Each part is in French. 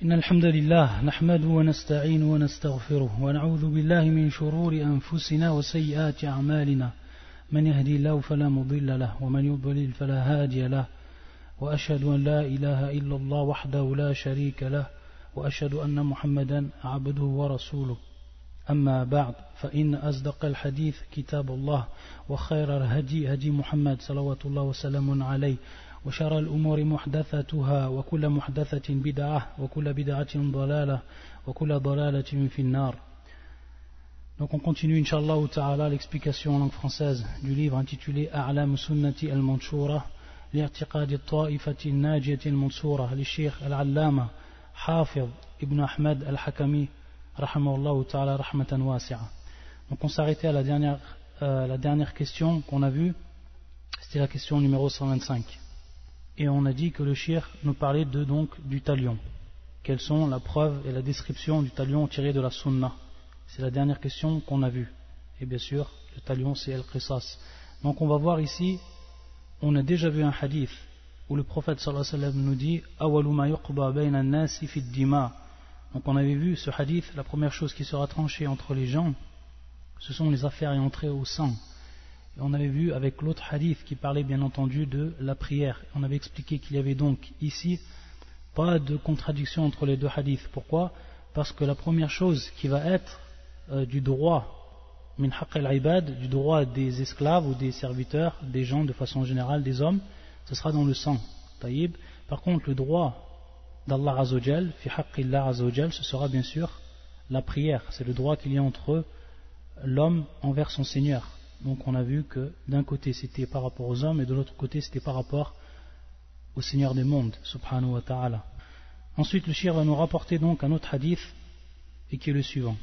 إن الحمد لله نحمده ونستعين ونستغفره ونعوذ بالله من شرور أنفسنا وسيئات أعمالنا من يهدي الله فلا مضل له ومن يضلل فلا هادي له وأشهد أن لا إله إلا الله وحده لا شريك له وأشهد أن محمدا عبده ورسوله أما بعد فإن أصدق الحديث كتاب الله وخير الهدي هدي محمد صلوات الله وسلام عليه وشر الأمور محدثاتها وكل محدثة بدعة وكل بدعة ضلالة وكل ضلالة في النار. Donc on continue Inch'Allah Ta'ala l'explication en langue française du livre intitulé A'lam Sunnati al-Manshura li'irtiqadi al-Ta'ifati al-Najiyati al-Mansura li Sheikh al-Allama Hafiz Ibn Ahmad al-Hakami rahimahullah Ta'ala rahmatan wasi'a. Donc on s'arrêtait à la dernière question qu'on a vue, c'était la question numéro 125. Et on a dit que le Cheikh nous parlait du talion. Quelles sont la preuve et la description du talion tiré de la sunna? C'est la dernière question qu'on a vue. Et bien sûr, le talion c'est al-qisas. Donc on va voir ici, on a déjà vu un hadith où le prophète sallallahu alayhi wa sallam nous dit Awalu ma yuqda bayna an-nasi fi ad-dima. Donc on avait vu ce hadith, la première chose qui sera tranchée entre les gens, ce sont les affaires ayant trait au sang. Et on avait vu avec l'autre hadith qui parlait bien entendu de la prière. On avait expliqué qu'il y avait donc ici pas de contradiction entre les deux hadiths. Pourquoi? Parce que la première chose qui va être du droit min haqq al-ibad, du droit des esclaves ou des serviteurs, des gens de façon générale, des hommes, ce sera dans le sang. Taïb. Par contre le droit d'Allah Azzawajal, fi haqqillah Azzawajal, ce sera bien sûr la prière. C'est le droit qu'il y a entre l'homme envers son Seigneur. Donc on a vu que d'un côté c'était par rapport aux hommes et de l'autre côté c'était par rapport au Seigneur des mondes, subhanahu wa ta'ala. Ensuite le Cheikh va nous rapporter donc un autre hadith et qui est le suivant,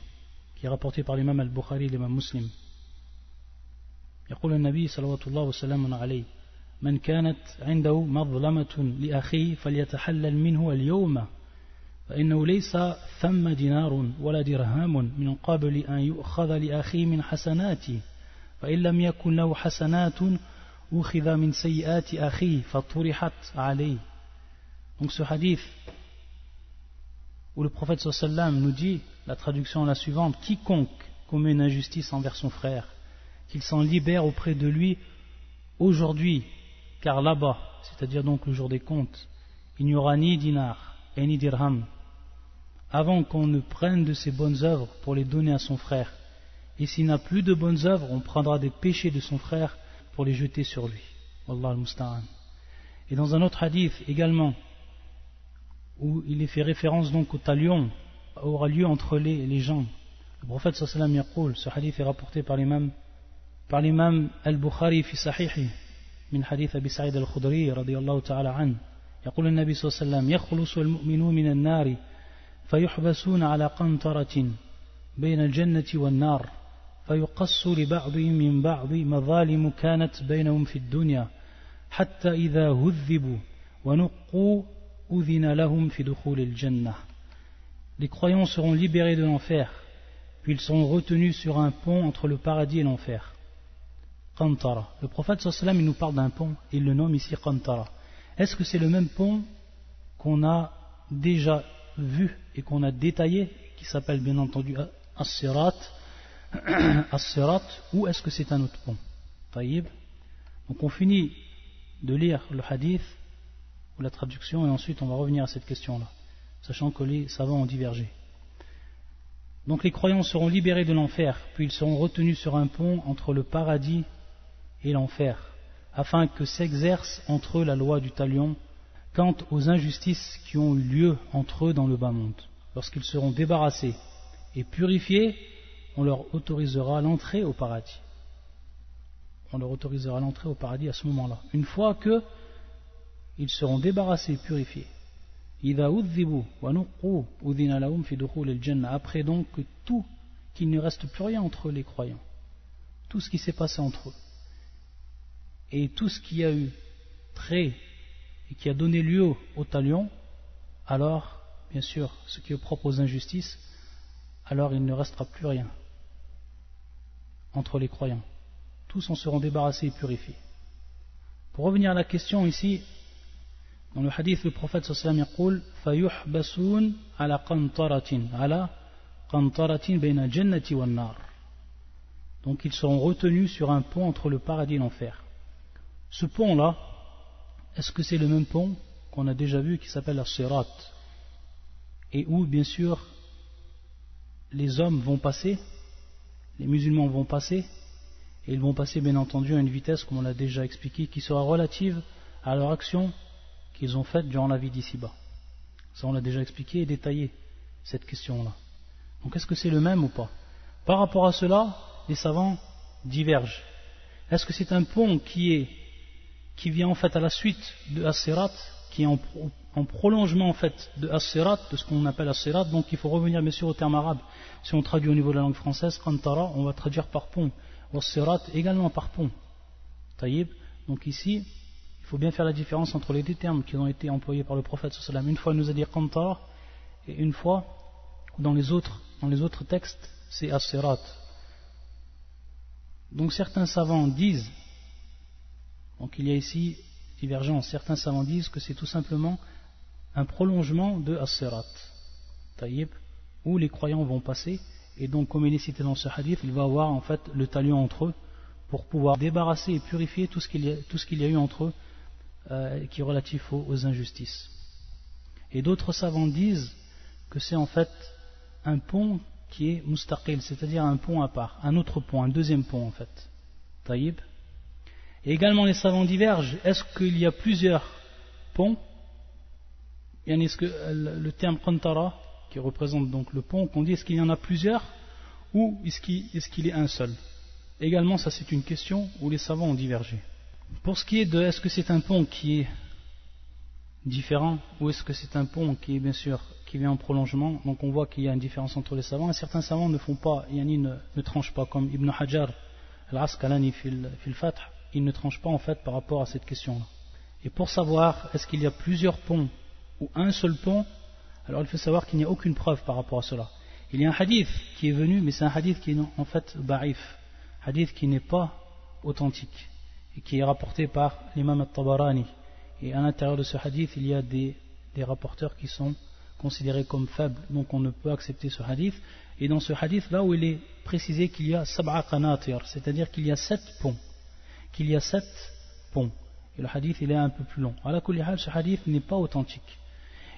qui est rapporté par l'imam al-Bukhari et l'imam Muslim. يقول النبي صلى الله وسلم عليه من كانت عنده مظلمة لأخيه فليتحلل منه اليوم فإنه ليس ثم دينار ولا درهم من قبل أن يؤخذ لأخيه من حسناته فإن لم يكن له حسنات أخذ من سيئات أخيه فطرحت عليه. Donc ce hadith où le prophète sallallahu alayhi wa sallam nous dit, la traduction est la suivante: quiconque commet une injustice envers son frère, qu'il s'en libère auprès de lui aujourd'hui, car là-bas, c'est-à-dire donc le jour des comptes, il n'y aura ni dinar et ni dirham, avant qu'on ne prenne de ses bonnes œuvres pour les donner à son frère. Et s'il n'a plus de bonnes œuvres, on prendra des péchés de son frère pour les jeter sur lui. Wallah al-musta'an. Et dans un autre hadith également, où il est fait référence donc au talion, aura lieu entre les gens. Le prophète sallallahu alayhi wa sallam, ce hadith est rapporté par l'imam al-Bukhari fi sahihi, min hadith Abi Sa'id al-Khudri radiyallahu ta'ala an. يقول النبي صلى الله عليه وسلم يخلص المؤمنون من النار فيحبسون على قنطرة بين الجنة والنار فيقص لبعضهم من بعض مظالم كانت بينهم في الدنيا حتى إذا هذبوا ونقوا أذن لهم في دخول الجنة. Les croyants seront libérés de l'enfer, puis ils seront retenus sur un pont entre le paradis et l'enfer. Qantara. Le prophète sallallahu alayhi wa sallam, il nous parle d'un pont, il le nomme ici Qantara. Est-ce que c'est le même pont qu'on a déjà vu et qu'on a détaillé, qui s'appelle bien entendu As-Sirat, ou est-ce que c'est un autre pont? Taïb. Donc on finit de lire le hadith ou la traduction et ensuite on va revenir à cette question-là, sachant que les savants ont divergé. Donc les croyants seront libérés de l'enfer, puis ils seront retenus sur un pont entre le paradis et l'enfer, afin que s'exerce entre eux la loi du talion quant aux injustices qui ont eu lieu entre eux dans le bas monde. Lorsqu'ils seront débarrassés et purifiés, on leur autorisera l'entrée au paradis. On leur autorisera l'entrée au paradis à ce moment-là. Une fois qu'ils seront débarrassés et purifiés. Après donc qu'il ne reste plus rien entre les croyants. Tout ce qui s'est passé entre eux. Et tout ce qui a eu trait et qui a donné lieu au talion, alors, bien sûr, ce qui est propre aux injustices, alors il ne restera plus rien entre les croyants. Tous en seront débarrassés et purifiés. Pour revenir à la question ici, Dans le hadith, le prophète sallallahu alayhi wa sallam يقول فيحبسون على قنطرة بين الجنة والنار. Donc ils seront retenus sur un pont entre le paradis et l'enfer. Ce pont-là, est-ce que c'est le même pont qu'on a déjà vu qui s'appelle la Sirat, et où bien sûr les hommes vont passer, les musulmans vont passer, et ils vont passer bien entendu à une vitesse, comme on l'a déjà expliqué, qui sera relative à leur action qu'ils ont faite durant la vie d'ici-bas. Ça on l'a déjà expliqué et détaillé, cette question-là. Donc est-ce que c'est le même ou pas? Par rapport à cela, les savants divergent. Est-ce que c'est un pont qui vient en fait à la suite de As-Sirat, qui est en prolongement en fait de As-Sirat, de ce qu'on appelle As-Sirat? Donc il faut revenir bien sûr au terme arabe. Si on traduit au niveau de la langue française, Qantara, on va traduire par pont. As-Sirat également par pont. Taïb. Donc ici, il faut bien faire la différence entre les deux termes qui ont été employés par le prophète sallallahu alayhi wa sallam. Une fois il nous a dit Qantara, et une fois, dans les autres textes, c'est As-Sirat. Donc certains savants disent, donc il y a ici divergence, certains savants disent que c'est tout simplement un prolongement de As-Sirat, Taïb, où les croyants vont passer, et donc comme il est cité dans ce hadith, il va avoir en fait le talion entre eux, pour pouvoir débarrasser et purifier tout ce qu'il y a eu entre eux, qui est relatif aux injustices. Et d'autres savants disent que c'est en fait un pont qui est mustaqil, c'est-à-dire un pont à part, un autre pont, un deuxième pont en fait. Taïb. Et également les savants divergent, est-ce qu'il y a plusieurs ponts? Est-ce que le terme Qantara, qui représente donc le pont, qu'on dit, est-ce qu'il y en a plusieurs ou est-ce qu'il est un seul? Également ça c'est une question où les savants ont divergé. Pour ce qui est de est-ce que c'est un pont qui est différent ou est-ce que c'est un pont qui est bien sûr qui vient en prolongement, donc on voit qu'il y a une différence entre les savants, et certains savants ne font pas, ne tranchent pas, comme Ibn Hajar al-Asqalani fil Fath, il ne tranche pas en fait par rapport à cette question-là. Et pour savoir est-ce qu'il y a plusieurs ponts ou un seul pont, alors il faut savoir qu'il n'y a aucune preuve par rapport à cela. Il y a un hadith qui est venu, mais c'est un hadith qui est en fait da'if, hadith qui n'est pas authentique et qui est rapporté par l'imam al-Tabarani. Et à l'intérieur de ce hadith, il y a des rapporteurs qui sont considérés comme faibles, donc on ne peut accepter ce hadith. Et dans ce hadith, là où il est précisé qu'il y a sab'a qanatir, c'est-à-dire qu'il y a 7 ponts, et le hadith il est un peu plus long. Ala kulli hal, ce hadith n'est pas authentique.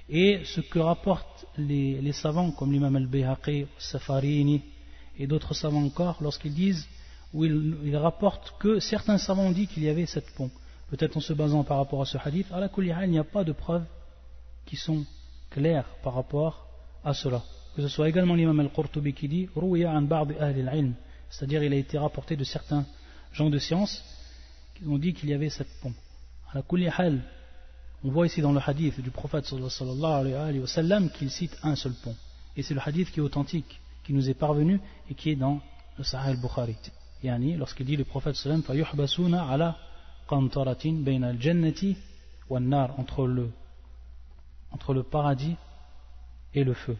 Et ce que rapportent les savants comme l'imam al-Bayhaqi, Safarini et d'autres savants encore, lorsqu'ils disent, où ils rapportent que certains savants ont dit qu'il y avait 7 ponts, peut-être en se basant par rapport à ce hadith. Ala kulli hal, il n'y a pas de preuves qui sont claires par rapport à cela. Que ce soit également l'imam al-Qurtubi qui dit Ruya an ba'd ahli al-ilm, c'est-à-dire il a été rapporté de certains gens de science qui ont dit qu'il y avait 7 ponts. Ala kulli hal, on voit ici dans le hadith du prophète sallallahu alayhi wa sallam qu'il cite un seul pont. Et c'est le hadith qui est authentique, qui nous est parvenu et qui est dans le Sahih al-Bukhari. Lorsqu'il dit le prophète sallallahu alayhi wa sallam فَيُحْبَسُونَ عَلَى قَنْطَرَةٍ بَيْنَ الْجَنَّةِ وَالنَّارِ, entre le paradis et le feu.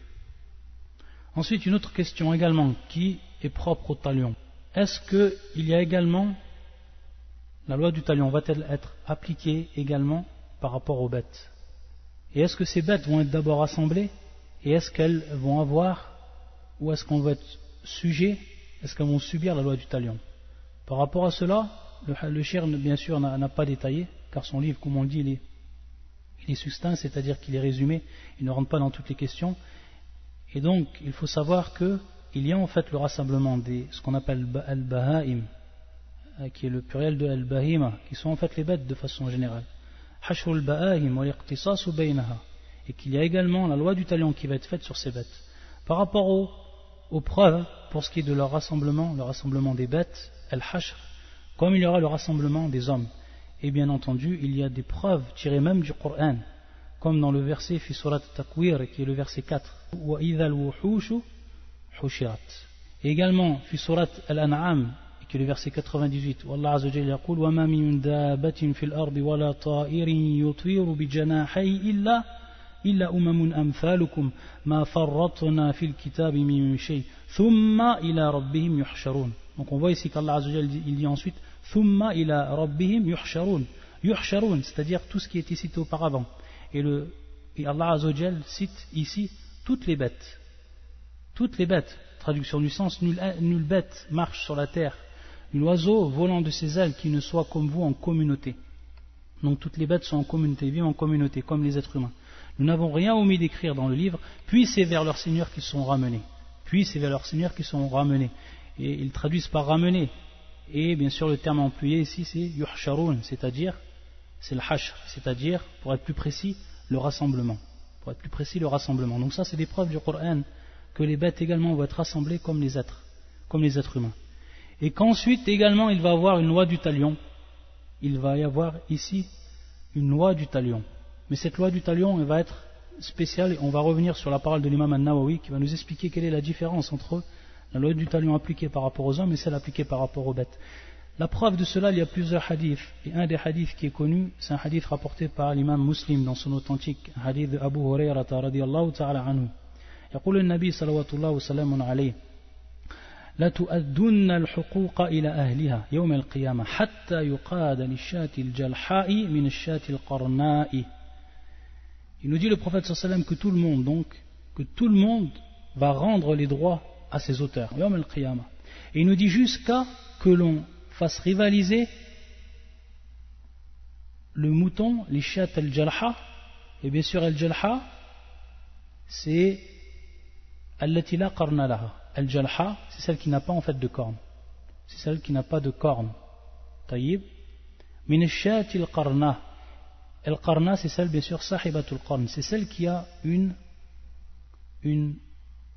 Ensuite, une autre question également qui est propre au talion. Est-ce qu'il y a également, la loi du talion va-t-elle être appliquée également par rapport aux bêtes? Et est-ce que ces bêtes vont être d'abord assemblées, et est-ce qu'elles vont avoir, ou est-ce qu'on va être sujet, est-ce qu'elles vont subir la loi du talion? Par rapport à cela, le cheikh bien sûr n'a pas détaillé, car son livre, comme on le dit, il est succinct, c'est-à-dire qu'il est résumé, il ne rentre pas dans toutes les questions. Et donc il faut savoir qu'il y a en fait le rassemblement ce qu'on appelle al-Baha'im, qui est le pluriel de al-Bahima, qui sont en fait les bêtes de façon générale. Hashr al-Baha'im wa iqtisasu baynaha, et qu'il y a également la loi du talion qui va être faite sur ces bêtes. Par rapport aux preuves, pour ce qui est de leur rassemblement, le rassemblement des bêtes, al-Hashr, comme il y aura le rassemblement des hommes. Et bien entendu, il y a des preuves tirées même du Coran, comme dans le verset fi surat Takwir, qui est le verset 4, wa idha al-wuhushu hushirat. Et également fi surat al-An'am, qui est le verset 98, où Allah Azza wa Jalla yaqul wa ma min dabbatin fil ardi wa la ta'irin yutiru bi janahihi illa umamun amthalukum ma farratna fil kitabi min shay thumma ila rabbihim yuhsharun. Donc on voit ici qu'Allah Azza wa Jalla il dit ensuite thumma ila rabbihim yuhsharun, c'est-à-dire tout ce qui était cité auparavant. Et Allah Azzawajal cite ici toutes les bêtes. Toutes les bêtes, traduction du sens, nulle bête marche sur la terre, nul oiseau volant de ses ailes qui ne soit comme vous en communauté. Donc toutes les bêtes sont en communauté, vivent en communauté, comme les êtres humains. Nous n'avons rien omis d'écrire dans le livre, puis c'est vers leur Seigneur qu'ils sont ramenés. Puis c'est vers leur Seigneur qu'ils sont ramenés. Et ils traduisent par ramener. Et bien sûr le terme employé ici c'est yuhsharun, c'est-à-dire, c'est le hashr, c'est-à-dire, pour être plus précis, le rassemblement. Pour être plus précis, le rassemblement. Donc ça c'est des preuves du Coran, que les bêtes également vont être rassemblées comme les êtres humains. Et qu'ensuite également il va y avoir une loi du talion. Il va y avoir ici une loi du talion. Mais cette loi du talion, elle va être spéciale, et on va revenir sur la parole de l'imam An-Nawawi qui va nous expliquer quelle est la différence entre la loi du talion appliquée par rapport aux hommes et celle appliquée par rapport aux bêtes. La preuve de cela, il y a plusieurs hadiths, et un des hadiths qui est connu, c'est un hadith rapporté par l'imam Muslim dans son authentique, un hadith de Abu Hurairah radiyallahu ta'ala anhu. يقول النبي صلوات الله وسلام عليه لتؤدن الحقوق إلى أهلها يوم القيامة حتى يقاد للشاة الجلحاء من الشاة القرناء. Il nous dit le prophète sallam que tout le monde va rendre les droits à ses auteurs يوم القيامة. Et il nous dit jusqu'à que l'on fasse rivaliser le mouton, les shat al-jalha, et bien sûr al-jalha c'est allati la qarna laha. Al-jalha c'est celle qui n'a pas en fait de cornes, c'est celle qui n'a pas de cornes. Taïb min al-shat al-qarna. Al-qarna c'est celle bien sûr sahibatul qarn, c'est celle qui a une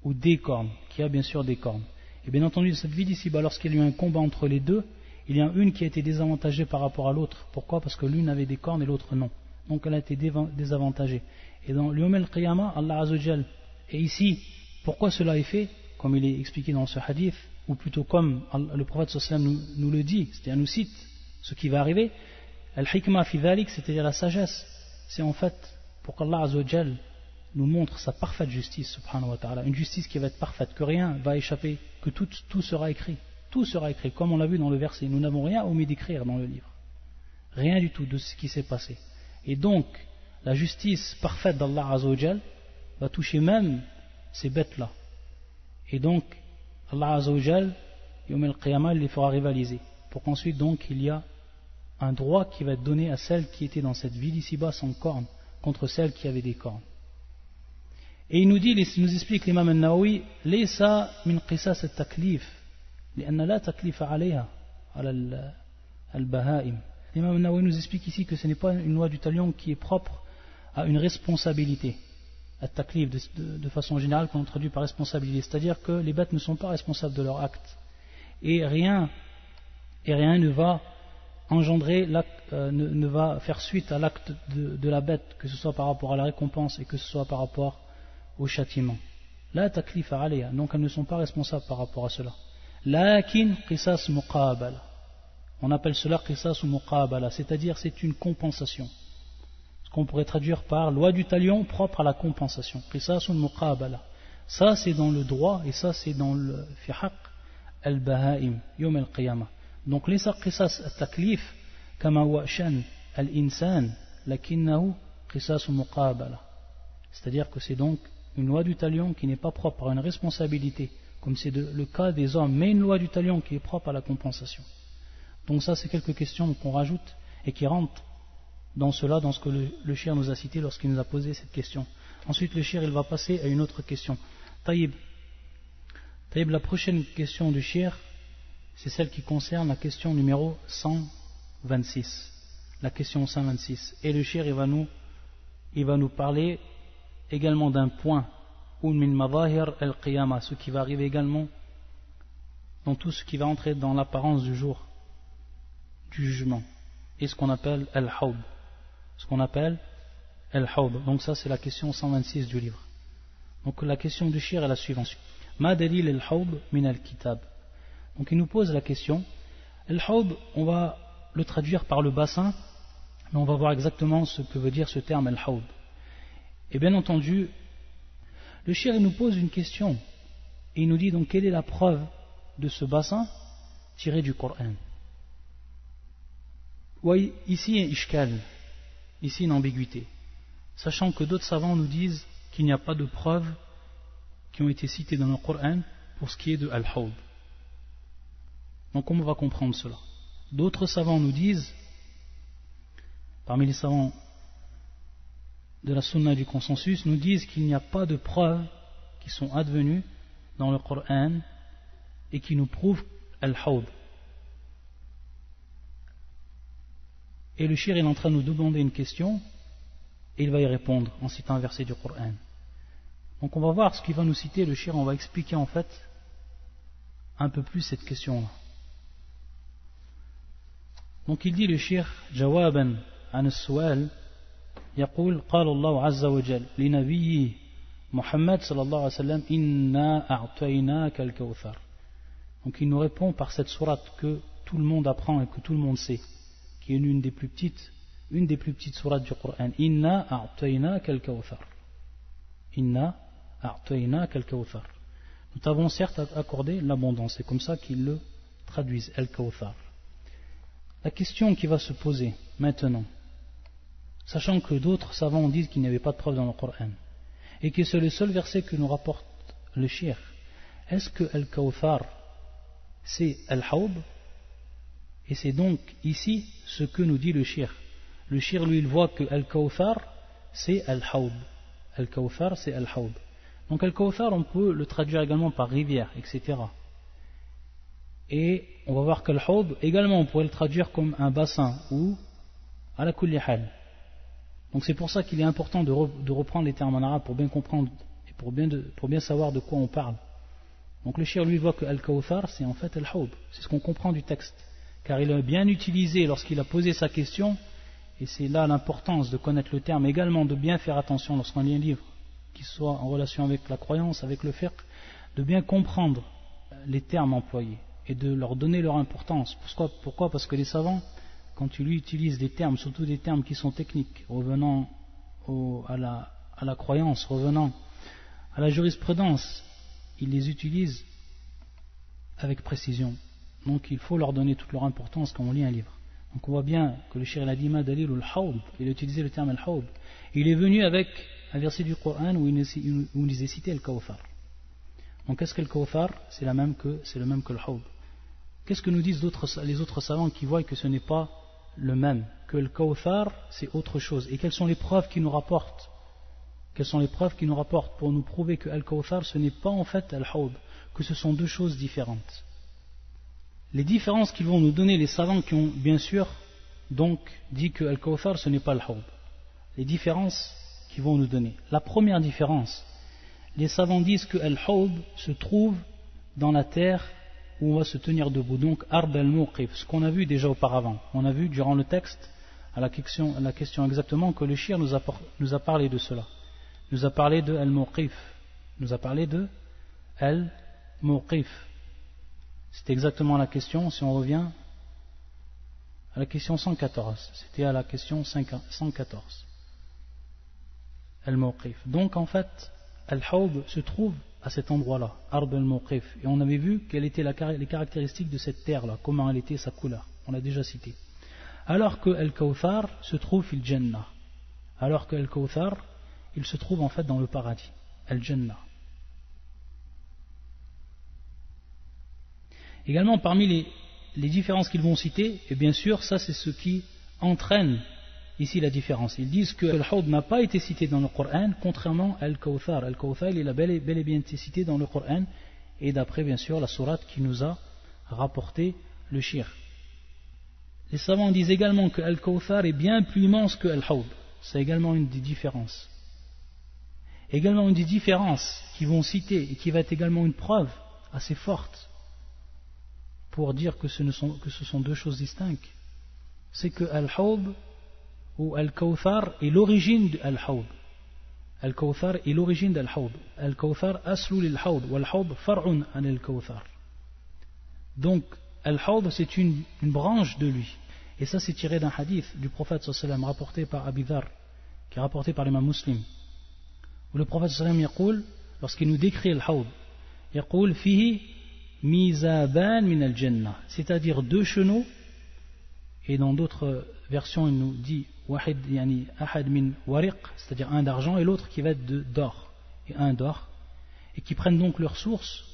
ou des cornes, qui a bien sûr des cornes. Et bien entendu cette vie d'ici, lorsqu'il y a eu un combat entre les deux, il y a une qui a été désavantagée par rapport à l'autre. Pourquoi? Parce que l'une avait des cornes et l'autre non. Donc elle a été désavantagée. Et dans l'Yawm al-Qiyamah, Allah Azzawajal, et ici, pourquoi cela est fait? Comme il est expliqué dans ce hadith, ou plutôt comme le prophète sallallahu alayhi wa sallam nous le dit, c'est-à-dire nous cite ce qui va arriver. Al-Hikmah fi dhalik, c'est-à-dire la sagesse, c'est en fait pour qu'Allah Azzawajal nous montre sa parfaite justice, subhanahu wa ta'ala, une justice qui va être parfaite, que rien va échapper, que tout sera écrit. Tout sera écrit, comme on l'a vu dans le verset. Nous n'avons rien omis d'écrire dans le livre. Rien du tout de ce qui s'est passé. Et donc, la justice parfaite d'Allah Azzawajal va toucher même ces bêtes-là. Et donc, Allah Azzawajal, Yawm al-Qiyamah, il les fera rivaliser. Pour qu'ensuite, donc, il y a un droit qui va être donné à celles qui étaient dans cette vie d'ici-bas sans cornes, contre celles qui avaient des cornes. Et il nous explique l'imam An-Nawawi, Laysa min qisas at-taklif, لأن لا تكليف عليها على البهائم. L'imam An-Nawawi nous explique ici que ce n'est pas une loi du talion qui est propre à une responsabilité. At-taklif, de façon générale, qu'on traduit par responsabilité, c'est-à-dire que les bêtes ne sont pas responsables de leurs actes. Et rien ne va engendrer, ne va faire suite à l'acte de la bête, que ce soit par rapport à la récompense et que ce soit par rapport au châtiment. La taklifa alayha, donc elles ne sont pas responsables par rapport à cela. Lakin qisas muqabala, on appelle cela qisas ou muqabala, c'est-à-dire c'est une compensation, ce qu'on pourrait traduire par loi du talion propre à la compensation. Qisas ou muqabala, ça c'est dans le droit et ça c'est dans le fihaq al-bahaim yawm al-qiyamah. Donc les qisas at-taklif kama huwa shan al-insan lakinnahu qisas ou muqabala, c'est-à-dire que c'est donc une loi du talion qui n'est pas propre à une responsabilité, comme c'est le cas des hommes, mais une loi du talion qui est propre à la compensation. Donc ça, c'est quelques questions qu'on rajoute et qui rentrent dans cela, dans ce que le shir nous a cité lorsqu'il nous a posé cette question. Ensuite, le shir, il va passer à une autre question. Taïb, la prochaine question du shir, c'est celle qui concerne la question numéro 126. La question 126. Et le shir, il va nous parler également d'un point, min madahir al-qiyamah, ce qui va arriver également dans tout ce qui va entrer dans l'apparence du jour du jugement, et ce qu'on appelle al-hawd. Donc ça c'est la question 126 du livre. Donc la question du shir est la suivante. Ma dalil al-hawd min al-kitab. Donc il nous pose la question. Al-hawd, on va le traduire par le bassin, mais on va voir exactement ce que veut dire ce terme al-hawd. Et bien entendu, le shir nous pose une question et il nous dit donc quelle est la preuve de ce bassin tiré du Coran. Oui, ici ishkal, ici une ambiguïté. sachant que d'autres savants nous disent qu'il n'y a pas de preuves qui ont été citées dans le Coran pour ce qui est de Al-Hawd. Donc comment on va comprendre cela? D'autres savants nous disent, parmi les savants de la Sunna du consensus, nous disent qu'il n'y a pas de preuves qui sont advenues dans le Coran et qui nous prouvent Al-Hawd. Et le shir est en train de nous demander une question et il va y répondre en citant un verset du Coran. Donc on va voir ce qu'il va nous citer, le shir, on va expliquer en fait un peu plus cette question-là. Donc il dit le shir, jawaban an as-su'al, يقول قال الله عز وجل لنبيه محمد صلى الله عليه وسلم إنا أعطيناك الكوثر. Donc il nous répond par cette sourate que tout le monde apprend et que tout le monde sait, qui est une des plus petites sourates du Coran. Inna a'tainaka al-kawthar. Inna a'tainaka al-kawthar. Nous t'avons certes accordé l'abondance, c'est comme ça qu'ils le traduisent, al-kawthar. La question qui va se poser maintenant, sachant que d'autres savants disent qu'il n'y avait pas de preuve dans le Coran, et que c'est le seul verset que nous rapporte le shir, est-ce que al-kawthar c'est al-hawd? Et c'est donc ici ce que nous dit le shir. Le shir, lui, il voit que al-kawthar c'est al-hawd. Al-kawthar c'est al-hawd. Donc al-kawthar, on peut le traduire également par rivière, etc. Et on va voir qu'al-hawd également on pourrait le traduire comme un bassin ou ala kulli hal. Donc c'est pour ça qu'il est important de reprendre les termes en arabe pour bien comprendre et pour bien savoir de quoi on parle. Donc le shir lui voit que al-kawthar c'est en fait al-hawd, c'est ce qu'on comprend du texte, car il a bien utilisé lorsqu'il a posé sa question, et c'est là l'importance de connaître le terme, également de bien faire attention lorsqu'on lit un livre qui soit en relation avec la croyance, avec le fiqh, de bien comprendre les termes employés et de leur donner leur importance. Pourquoi? Parce que les savants, quand ils utilisent des termes, surtout des termes qui sont techniques, revenant à la croyance, revenant à la jurisprudence, ils les utilisent avec précision. Donc il faut leur donner toute leur importance quand on lit un livre. Donc on voit bien que le shir a dit ma dalil al-hawd, il a utilisé le terme al-hawd. Il est venu avec un verset du Coran où il nous a cité al-kawthar. Donc qu'est-ce que al-kawthar? C'est le même que al-hawd. Qu'est-ce que nous disent les autres savants qui voient que ce n'est pas le même, que le kawthar c'est autre chose? Et quelles sont les preuves qui nous rapportent? Quelles sont les preuves qui nous rapportent pour nous prouver que al-kawthar ce n'est pas en fait al-hawd, que ce sont deux choses différentes? Les différences qu'ils vont nous donner, les savants qui ont bien sûr donc dit que al-kawthar ce n'est pas al-hawd. Les différences qu'ils vont nous donner. La première différence, les savants disent que al-hawd se trouve dans la terre où on va se tenir debout, donc ard al-muqif, ce qu'on a vu déjà auparavant. On a vu durant le texte à la question exactement que le shir nous a parlé de cela. Nous a parlé de al-muqif. Nous a parlé de al-muqif. C'est exactement la question, si on revient à la question 114. C'était à la question 114. Al-muqif. Donc en fait, al-hawd se trouve à cet endroit-là, ard al-muqif. Et on avait vu quelles étaient les caractéristiques de cette terre-là, comment elle était, sa couleur. On l'a déjà cité. Alors que al-kawthar se trouve fil jannah. Alors que al-kawthar, il se trouve en fait dans le paradis, al-jannah. Également parmi les différences qu'ils vont citer, et bien sûr ça c'est ce qui entraîne ici la différence. Ils disent que al-hawd n'a pas été cité dans le Coran, contrairement à al-kawthar. Al-kawthar il a bel et bien été cité dans le Coran, et d'après bien sûr la sourate qui nous a rapporté le shir. Les savants disent également que al-kawthar est bien plus immense que al-hawd. C'est également une des différences. Également une des différences qu'ils vont citer, et qui va être également une preuve assez forte pour dire que ce sont deux choses distinctes, c'est que al-hawd ou al-kawthar est l'origine de al-hawd. Al-kawthar est l'origine d'al-hawd. Al-kawthar aslu lil-hawd, wal-hawd far'un an al-kawthar. Donc al-hawd c'est une branche de lui. Et ça c'est tiré d'un hadith du prophète sallallahu alayhi wa sallam rapporté par Abi Dharr, qui est rapporté par l'imam Muslim, où le prophète sallallahu alayhi wa sallam lorsqu'il nous décrit al-hawd, yaqul fihi mizaban min al-jannah, c'est-à-dire deux chenaux Et dans d'autres versions, il nous dit wahid yani ahad min wariq, c'est-à-dire un d'argent, et l'autre qui va être d'or, et un d'or, et qui prennent donc leur source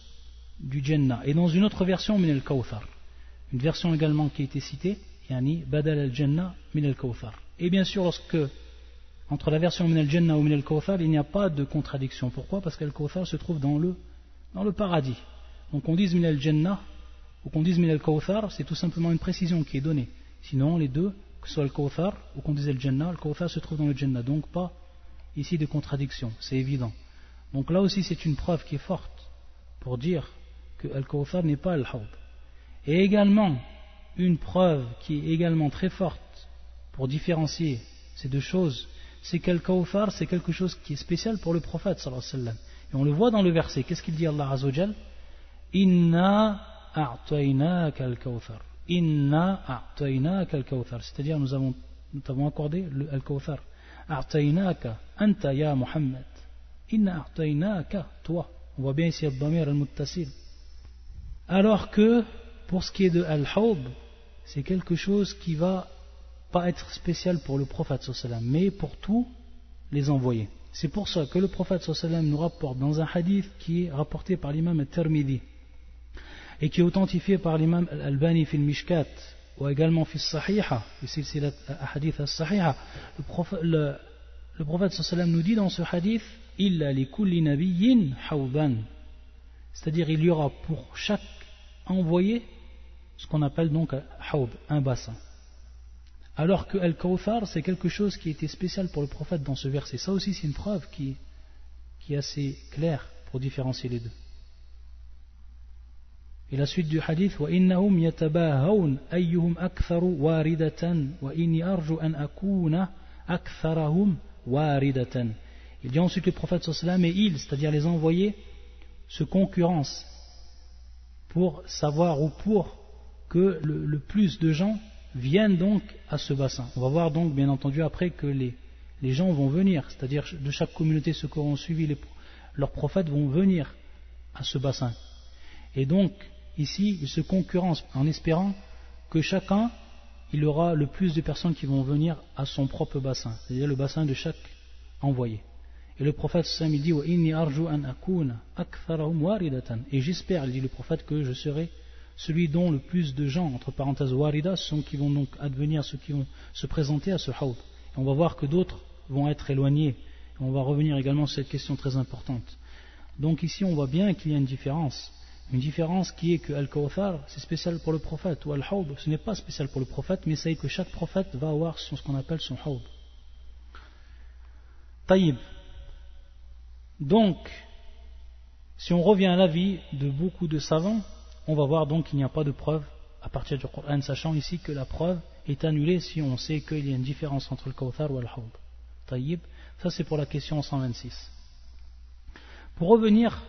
du Jannah. Et dans une autre version, min al-Kawthar, une version également qui a été citée, yani badal al-Jannah min al-Kawthar. Et bien sûr, lorsque entre la version min al-Jannah ou min al-Kawthar, il n'y a pas de contradiction. Pourquoi? Parce qu'al-Kawthar se trouve dans le paradis. Donc qu'on dise min al-Jannah ou qu'on dise min al-Kawthar, c'est tout simplement une précision qui est donnée. Sinon, les deux, que ce soit al-Kawthar ou qu'on dise al-Jannah, al-Kawthar se trouve dans le Jannah. Donc pas ici de contradiction, c'est évident. Donc là aussi c'est une preuve qui est forte pour dire que al-Kawthar n'est pas al-Hawd. Et également, une preuve qui est également très forte pour différencier ces deux choses, c'est qu'al-Kawthar c'est quelque chose qui est spécial pour le prophète sallallahu alayhi wa sallam. Et on le voit dans le verset, qu'est-ce qu'il dit Allah Azza wa Jal? Inna a'tainaka al-Kawthar. Inna a'tainaka al-Kawthar, c'est-à-dire nous t'avons accordé al-Kawthar. A'tainaka anta ya Muhammad. Inna a'tainaka, toi. On voit bien ici al-Damir al-Muttasil. Alors que pour ce qui est de al-Hawd, c'est quelque chose qui va pas être spécial pour le prophète sallallahu alayhi wa sallam, mais pour tous les envoyés. C'est pour ça que le prophète sallallahu alayhi wa sallam nous rapporte dans un hadith qui est rapporté par l'imam al-Tirmidhi et qui est authentifié par l'imam al-Albani fil Mishkat ou également fil Sahiha, le silsilat hadith al-Sahiha. Le prophète sallallahu alayhi wa sallam nous dit dans ce hadith illa li kulli nabiyyin hawdan, c'est-à-dire il y aura pour chaque envoyé ce qu'on appelle donc hawd, un bassin. Alors que al-Kawthar c'est quelque chose qui était spécial pour le prophète dans ce verset. Ça aussi c'est une preuve qui est assez claire pour différencier les deux. Et la suite du hadith wa innahum yatabahawun ayyuhum aktharu waridatan wa inni arju an akuna aktharahum waridatan. Il dit ensuite le prophète sallallahu alayhi wa sallam et il, c'est-à-dire les envoyés, se concurrencent pour savoir ou pour que le plus de gens viennent donc à ce bassin. On va voir donc bien entendu après que les gens vont venir, c'est-à-dire de chaque communauté ceux qui auront suivi leurs prophètes vont venir à ce bassin. Et donc ici ils se concurrencent en espérant que chacun il aura le plus de personnes qui vont venir à son propre bassin, c'est-à-dire le bassin de chaque envoyé. Et le prophète sallallahu alayhi wa sallam il dit wa inni arju an akuna aktharahum waridatan, et j'espère, il dit le prophète, que je serai celui dont le plus de gens, entre parenthèses warida, sont qui vont donc advenir, ceux qui vont se présenter à ce hawd. Et on va voir que d'autres vont être éloignés. Et on va revenir également sur cette question très importante. Donc ici on voit bien qu'il y a une différence qui est que al-Kawthar c'est spécial pour le prophète, ou al-Hawd ce n'est pas spécial pour le prophète, mais c'est que chaque prophète va avoir ce qu'on appelle son hawd. Taïb. Donc si on revient à l'avis de beaucoup de savants, on va voir donc qu'il n'y a pas de preuve à partir du Coran, sachant ici que la preuve est annulée si on sait qu'il y a une différence entre le Kawthar ou al-Hawd. Taïb, ça c'est pour la question 126. Pour revenir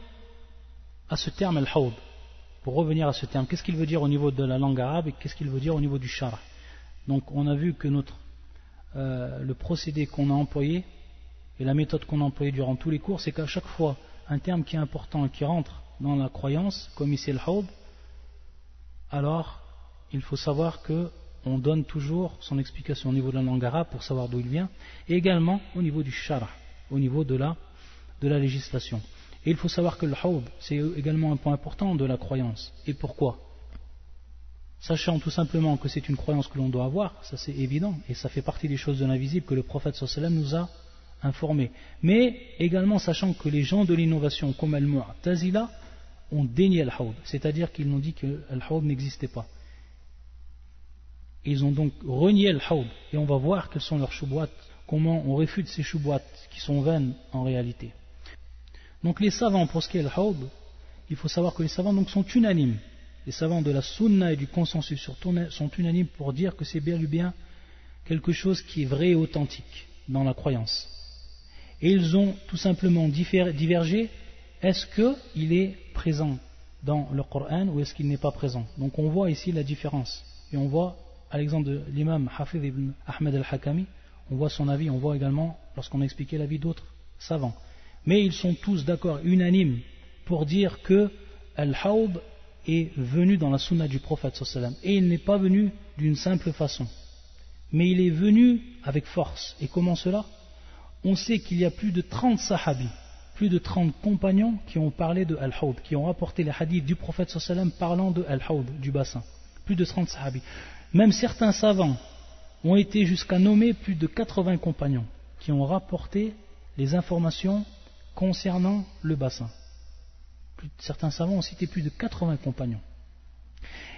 à ce terme al-Hawd, qu'est-ce qu'il veut dire au niveau de la langue arabe et qu'est-ce qu'il veut dire au niveau du shara? Donc on a vu que le procédé qu'on a employé et la méthode qu'on a employée durant tous les cours, c'est qu'à chaque fois un terme qui est important et qui rentre dans la croyance, comme ici al-Hawd, alors il faut savoir qu'on donne toujours son explication au niveau de la langue arabe pour savoir d'où il vient, et également au niveau du shara, au niveau de la législation. Et il faut savoir que le hawd, c'est également un point important de la croyance. Et pourquoi? Sachant tout simplement que c'est une croyance que l'on doit avoir, ça c'est évident, et ça fait partie des choses de l'invisible que le prophète sallallahu alayhi wa sallam nous a informé. Mais également sachant que les gens de l'innovation comme al-Mu'tazila ont dénié al-Hawd, c'est-à-dire qu'ils ont dit que al-Hawd n'existait pas. Ils ont donc renié al-Hawd, et on va voir quels sont leurs choubouats, comment on réfute ces choubouats qui sont vaines en réalité. Donc les savants, pour ce qui est al-Hawd, il faut savoir que les savants donc sont unanimes. Les savants de la sunna et du consensus sont unanimes pour dire que c'est bien du bien quelque chose qui est vrai et authentique dans la croyance. Et ils ont tout simplement divergé, est-ce qu'il est présent dans le Coran ou est-ce qu'il n'est pas présent? Donc on voit ici la différence. Et on voit, à l'exemple de l'imam Hafidh ibn Ahmed al-Hakami, on voit son avis, on voit également lorsqu'on a expliqué l'avis d'autres savants. Mais ils sont tous d'accord, unanimes, pour dire que al-Hawd est venu dans la sunna du prophète sallallahu alayhi wa sallam. Et il n'est pas venu d'une simple façon, mais il est venu avec force. Et comment cela? On sait qu'il y a plus de 30 sahabis, plus de 30 compagnons qui ont parlé de Al-Hawd, qui ont rapporté les hadiths du prophète sallallahu alayhi wa sallam parlant de Al-Hawd, du bassin. Plus de 30 sahabis. Même certains savants ont été jusqu'à nommer plus de 80 compagnons qui ont rapporté les informations concernant le bassin. Certains savants ont cité plus de 80 compagnons.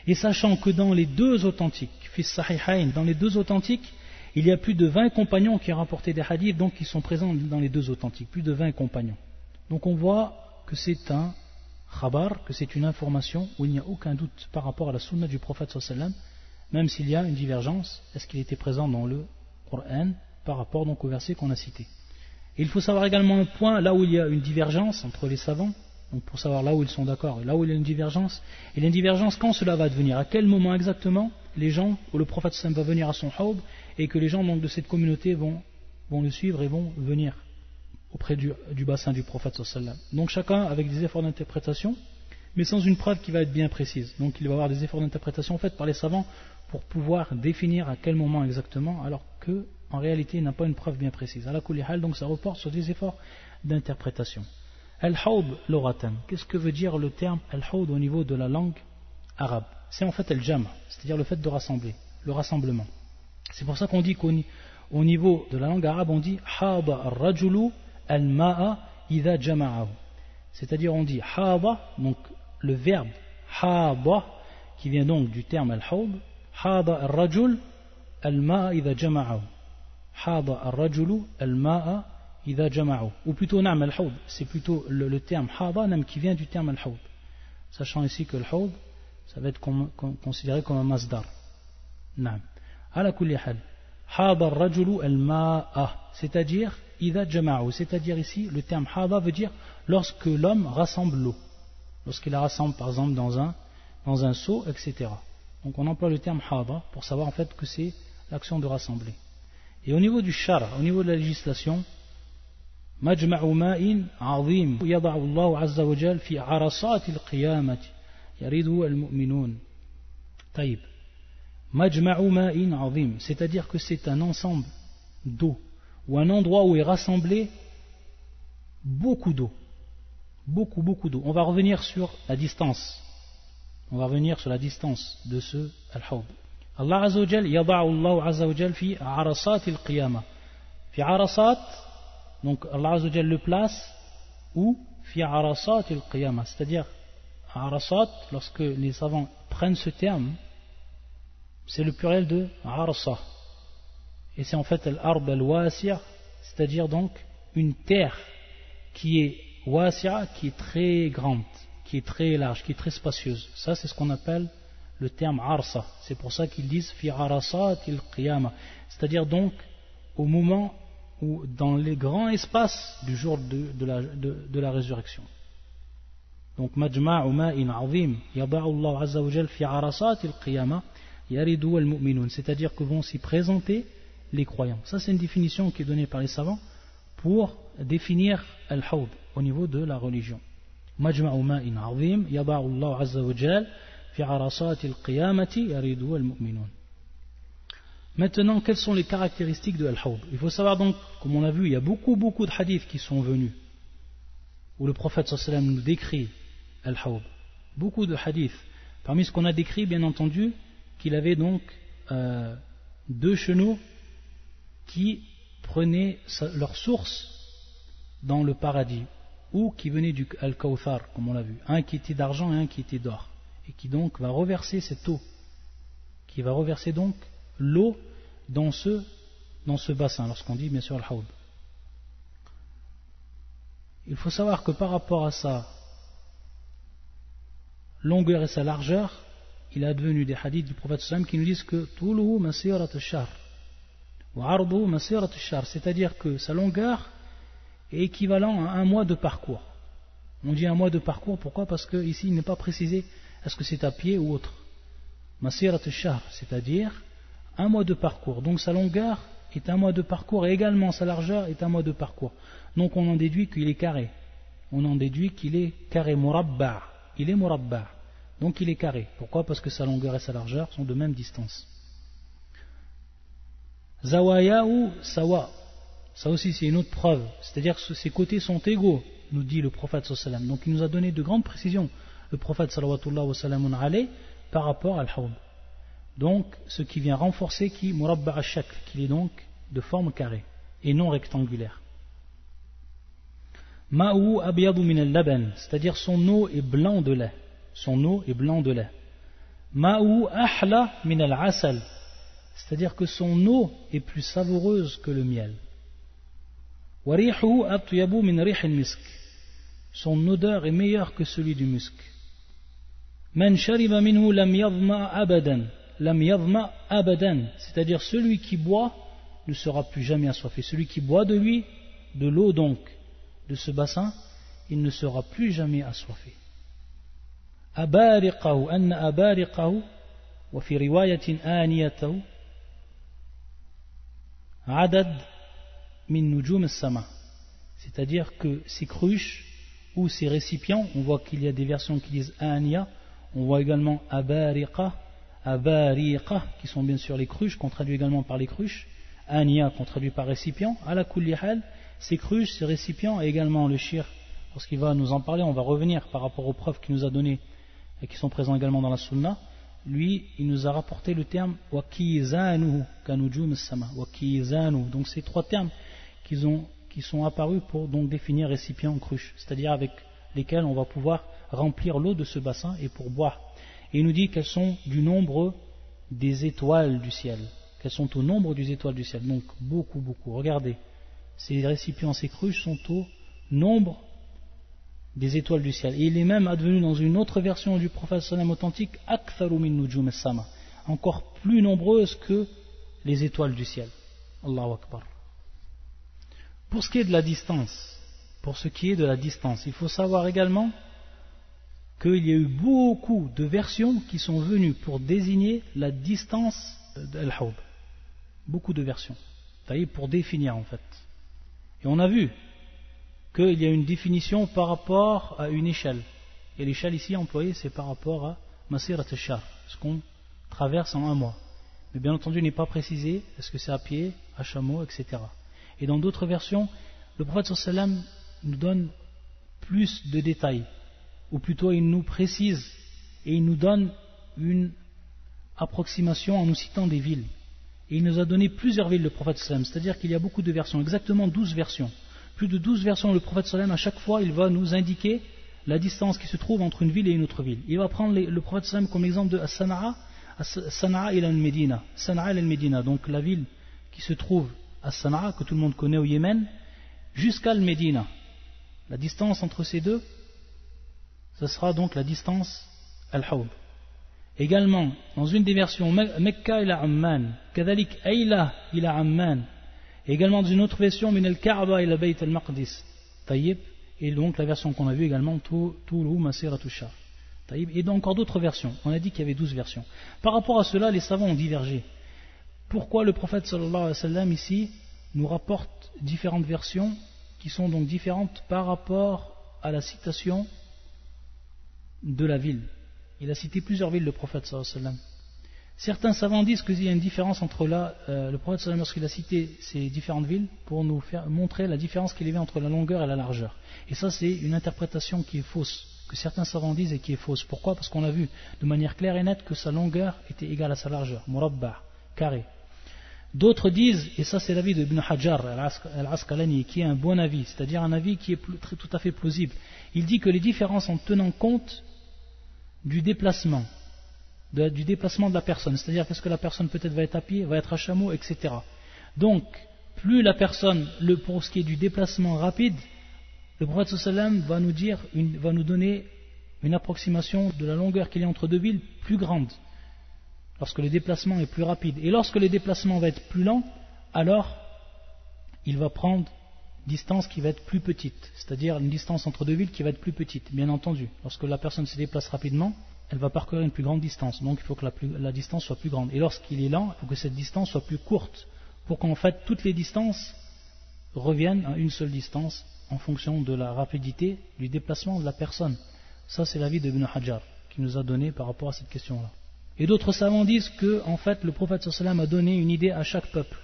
Et sachant que dans les deux authentiques, Fi Sahihain, dans les deux authentiques, il y a plus de 20 compagnons qui ont rapporté des hadiths, donc qui sont présents dans les deux authentiques, plus de 20 compagnons. Donc on voit que c'est un khabar, que c'est une information où il n'y a aucun doute par rapport à la sunna du prophète sallallahu alayhi wa sallam, même s'il y a une divergence, est-ce qu'il était présent dans le Coran par rapport donc au verset qu'on a cité. Et il faut savoir également un point, là où il y a une divergence entre les savants, donc pour savoir là où ils sont d'accord, et là où il y a une divergence, et une divergence quand cela va devenir, à quel moment exactement les gens, où le prophète sallam va venir à son hawd, et que les gens donc, de cette communauté vont le suivre et vont venir auprès du bassin du prophète sallam. Donc chacun avec des efforts d'interprétation, mais sans une preuve qui va être bien précise. Donc il va y avoir des efforts d'interprétation faits par les savants pour pouvoir définir à quel moment exactement, alors que en réalité il n'a pas une preuve bien précise. Ala kulli hal, donc ça reporte sur des efforts d'interprétation. Al-Hawd loratan, qu'est-ce que veut dire le terme Al-Hawd au niveau de la langue arabe? C'est en fait Al-Jam', c'est-à-dire le fait de rassembler, le rassemblement. C'est pour ça qu'on dit qu'au niveau de la langue arabe, on dit Hada ar-rajulu al-ma'a idha jama'ahu. C'est-à-dire on dit Hada, donc le verbe Hada, qui vient donc du terme Al-Hawd, Hada ar-rajul al-ma'a idha jama'ahu. Hada ar-rajulu al-ma'a idha jama'ahu. Ou plutôt Na'am al-Hawd, c'est plutôt le terme Hada qui vient du terme Al-Hawd. Sachant ici que Al-Hawd, ça va être considéré comme un masdar. Na'am. Ala kulli hal. Hada ar-rajulu al-ma'a, c'est-à-dire idha jama'ahu, c'est-à-dire ici le terme Hada veut dire lorsque l'homme rassemble l'eau. Lorsqu'il la rassemble par exemple dans un seau, etc. Donc on emploie le terme Hada pour savoir en fait que c'est l'action de rassembler. Et au niveau du shar, au niveau de la législation, Majma'u ma'in 'azim yada'u Allahu 'azza wa jalla fi 'arasati al-qiyamati yaridu al-mu'minun. Taïb. Majma'u ma'in 'azim, c'est-à-dire que c'est un ensemble d'eau ou un endroit où est rassemblé beaucoup d'eau. Beaucoup d'eau. On va revenir sur la distance. De ce Al-Hawd. Allah Azza wa Jal yada'u Allahu Azza wa Jal fi 'arasati al-qiyamah. Fi 'arasat, donc Allah Azza wa Jal le place où fi 'arasati al-qiyamah, c'est-à-dire Arasat, lorsque les savants prennent ce terme, c'est le pluriel de Arasa. Et c'est en fait al-ard al-wasi'a, c'est-à-dire donc une terre qui est wasi'a, qui est très grande, qui est très large, qui est très spacieuse. Ça, c'est ce qu'on appelle le terme Arsa. C'est pour ça qu'ils disent fi Arasat il-Qiyamah. C'est-à-dire donc au moment où, dans les grands espaces du jour de la résurrection. Donc, Majma'u ma'in 'azim yada'u Allah Azza wa Jal fi Arasat il-Qiyamah yaridu al-mu'minun. C'est-à-dire que vont s'y présenter les croyants. Ça, c'est une définition qui est donnée par les savants pour définir Al-Hawd au niveau de la religion. Majma'u ma'in 'azim yada'u Allah Azza wa Jal fi Arasat il-Qiyamati yaridu al-mu'minun. Maintenant, quelles sont les caractéristiques de Al-Hawd? Il faut savoir donc, comme on l'a vu, il y a beaucoup de hadiths qui sont venus où le prophète sallallahu alayhi wa sallam nous décrit Al-Hawd. Beaucoup de hadiths. Parmi ce qu'on a décrit, bien entendu, qu'il avait donc deux chenaux qui prenaient leur source dans le paradis, ou qui venaient du Al-Kawthar, comme on l'a vu. Un qui était d'argent et un qui était d'or. Et qui donc va reverser cette eau. Qui va reverser donc l'eau dans ce bassin, lorsqu'on dit bien sûr Al-Hawd. Il faut savoir que par rapport à sa longueur et sa largeur, il a devenu des hadiths du prophète sallam qui nous disent que Tuluhu masirat al-shahr wa arduhu masirat al-shahr, c'est-à-dire que sa longueur est équivalent à un mois de parcours. On dit un mois de parcours, pourquoi? Parce que ici il n'est pas précisé est-ce que c'est à pied ou autre. Masirat al-shahr, c'est-à-dire un mois de parcours. Donc sa longueur est un mois de parcours et également sa largeur est un mois de parcours. Donc on en déduit qu'il est carré. On en déduit qu'il est carré, murabba'. Il est murabba'. Donc il est carré. Pourquoi? Parce que sa longueur et sa largeur sont de même distance. Zawayahu sawa. Ça aussi c'est une autre preuve. C'est-à-dire que ses côtés sont égaux, nous dit le prophète sallallahu alayhi wa sallam. Donc il nous a donné de grandes précisions, le prophète sallallahu alayhi par rapport à l'hawd. Donc ce qui vient renforcer qui murabba' al-shakl, qu'il est donc de forme carrée et non rectangulaire. Ma'u abyadu min al-laban, c'est-à-dire son eau est blanc de lait. Son eau est blanc de lait. Ma'u ahla min al-asal, c'est-à-dire que son eau est plus savoureuse que le miel. Wa rihuhu atyabu min rih al-misk, son odeur est meilleure que celui du musc. Man shariba minhu lam yadhma abadan, lam yadhma abadan, c'est-à-dire celui qui boit ne sera plus jamais assoiffé. Celui qui boit de lui, de l'eau donc, de ce bassin, il ne sera plus jamais assoiffé. Abariqahu, anna abariqahu, wa fi riwayatin aniyatahu, adad min nujum as-sama. C'est-à-dire que ces cruches ou ces récipients, on voit qu'il y a des versions qui disent aniya, on voit également abariqa, abariqa, qui sont bien sûr les cruches, qu'on traduit également par les cruches, aniya, qu'on traduit par récipient, ala kulli hal. Ces cruches, ces récipients et également le shir, lorsqu'il va nous en parler, on va revenir par rapport aux preuves qu'il nous a données et qui sont présents également dans la sunna. Lui, il nous a rapporté le terme wakizanuhu kanujum as-sama, wakizanu. Donc ces trois termes qui sont apparus pour donc définir récipient cruche, c'est-à-dire avec lesquels on va pouvoir remplir l'eau de ce bassin et pour boire. Et il nous dit qu'elles sont du nombre des étoiles du ciel, qu'elles sont au nombre des étoiles du ciel, donc beaucoup, beaucoup. Regardez, ces récipients, ces cruches sont au nombre des étoiles du ciel. Et il est même advenu dans une autre version du prophète sallam authentique, aktharu min nujum as-sama, encore plus nombreuses que les étoiles du ciel. Allahu Akbar. Pour ce qui est de la distance, il faut savoir également qu'il y a eu beaucoup de versions qui sont venues pour désigner la distance d'Al-Hawd. Beaucoup de versions. Pour définir en fait. Et on a vu qu'il y a une définition par rapport à une échelle. Et l'échelle ici employée, c'est par rapport à Masirat al-Shar, ce qu'on traverse en un mois. Mais bien entendu, il n'est pas précisé, est-ce que c'est à pied, à chameau, etc. Et dans d'autres versions, le prophète sallam nous donne plus de détails, ou plutôt il nous précise et il nous donne une approximation en nous citant des villes. Et il nous a donné plusieurs villes, le prophète sallam, c'est-à-dire qu'il y a beaucoup de versions, exactement 12 versions. Plus de 12 versions, le prophète sallam, à chaque fois, il va nous indiquer la distance qui se trouve entre une ville et une autre ville. Il va prendre le prophète sallam comme exemple de Sana'a ila al-Medina. Sana'a ila al-Medina, donc la ville qui se trouve à Sana'a, que tout le monde connaît au Yémen, jusqu'à al-Medina. La distance entre ces deux, ce sera donc la distance al-Hawd. Également, dans une des versions, Mecca ila Amman, Kadalik Ayla ila Amman. Également dans une autre version, Min al-Ka'ba ila Bayt al-Maqdis. Taïb. Et donc la version qu'on a vue également, Toulou Masiratu Shar. Taïb. Et donc encore d'autres versions. On a dit qu'il y avait 12 versions. Par rapport à cela, les savants ont divergé. Pourquoi le prophète sallallahu alayhi wa sallam ici nous rapporte différentes versions qui sont donc différentes par rapport à la citation de la ville? Il a cité plusieurs villes, le prophète sallallahu alayhi wa sallam. Certains savants disent qu'il y a une différence entre le prophète sallallahu alayhi wa sallam lorsqu'il a cité ces différentes villes pour nous faire montrer la différence qu'il y avait entre la longueur et la largeur. Et ça c'est une interprétation qui est fausse, que certains savants disent et qui est fausse. Pourquoi? Parce qu'on a vu de manière claire et nette que sa longueur était égale à sa largeur, murabba', carré. D'autres disent, et ça c'est l'avis de Ibn Hajar al-Asqalani, qui est un bon avis, c'est-à-dire un avis qui est tout à fait plausible. Il dit que les différences en tenant compte du déplacement de la personne, c'est-à-dire qu'est-ce que la personne peut-être va être à pied, va être à chameau, etc. Donc, plus la personne, pour ce qui est du déplacement rapide, le prophète sallam va nous donner une approximation de la longueur qu'il y a entre deux villes plus grande, lorsque le déplacement est plus rapide. Et lorsque le déplacement va être plus lent, alors il va prendre distance qui va être plus petite, c'est-à-dire une distance entre deux villes qui va être plus petite, bien entendu. Lorsque la personne se déplace rapidement, elle va parcourir une plus grande distance, donc il faut que la distance soit plus grande. Et lorsqu'il est lent, il faut que cette distance soit plus courte, pour qu'en fait toutes les distances reviennent à une seule distance en fonction de la rapidité du déplacement de la personne. Ça c'est l'avis de Ibn Hajar, qu'il nous a donné par rapport à cette question-là. Et d'autres savants disent que, en fait, le prophète sallallahu alayhi wa sallam a donné une idée à chaque peuple.